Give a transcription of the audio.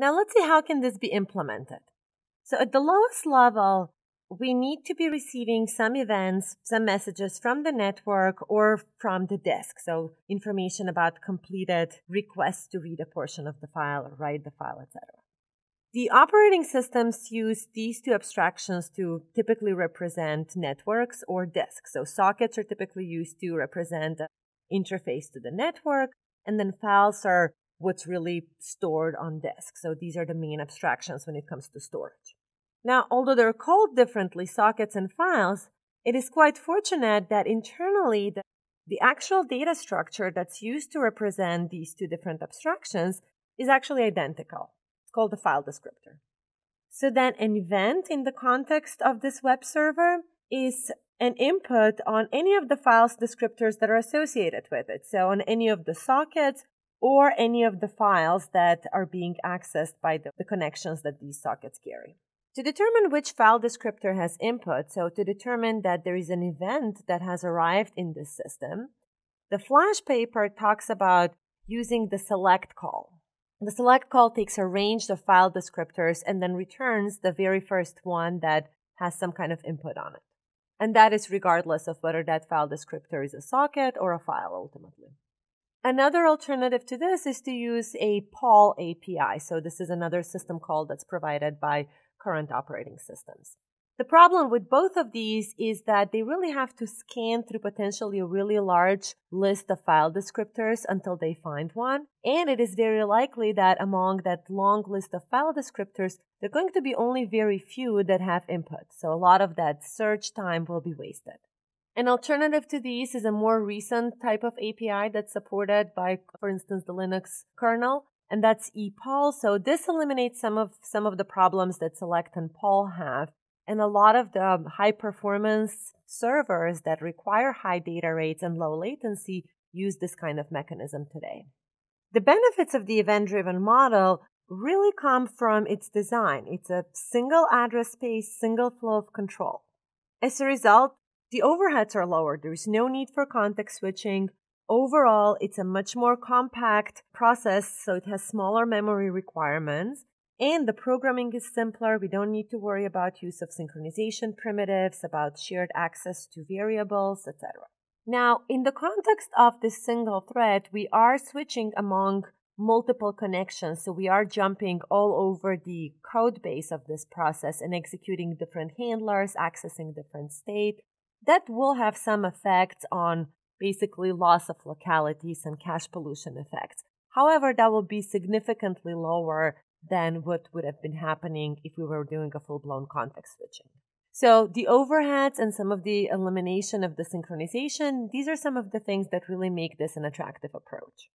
Now let's see how can this be implemented. So at the lowest level, we need to be receiving some events, some messages from the network or from the disk. So information about completed requests to read a portion of the file or write the file, etc. The operating systems use these two abstractions to typically represent networks or disks. So sockets are typically used to represent the interface to the network, and then files are what's really stored on disk. So these are the main abstractions when it comes to storage. Now, although they're called differently, sockets and files, it is quite fortunate that internally the actual data structure that's used to represent these two different abstractions is actually identical. It's called the file descriptor. So then an event in the context of this web server is an input on any of the files descriptors that are associated with it. So on any of the sockets or any of the files that are being accessed by the connections that these sockets carry. To determine which file descriptor has input, so to determine that there is an event that has arrived in this system, the Flash paper talks about using the select call. The select call takes a range of file descriptors and then returns the very first one that has some kind of input on it. And that is regardless of whether that file descriptor is a socket or a file ultimately. Another alternative to this is to use a PAL API. So this is another system call that's provided by current operating systems. The problem with both of these is that they really have to scan through potentially a really large list of file descriptors until they find one. And it is very likely that among that long list of file descriptors, there are going to be only very few that have input. So a lot of that search time will be wasted. An alternative to these is a more recent type of API that's supported by, for instance, the Linux kernel, and that's ePAL. So this eliminates some of the problems that Select and PAL have. And a lot of the high-performance servers that require high data rates and low latency use this kind of mechanism today. The benefits of the event-driven model really come from its design. It's a single address space, single flow of control. As a result, the overheads are lower. There is no need for context switching. Overall, it's a much more compact process, so it has smaller memory requirements, and the programming is simpler. We don't need to worry about use of synchronization primitives, about shared access to variables, etc. Now, in the context of this single thread, we are switching among multiple connections, so we are jumping all over the code base of this process and executing different handlers, accessing different state. That will have some effects on basically loss of localities and cache pollution effects. However, that will be significantly lower than what would have been happening if we were doing a full-blown context switching. So the overheads and some of the elimination of the synchronization, these are some of the things that really make this an attractive approach.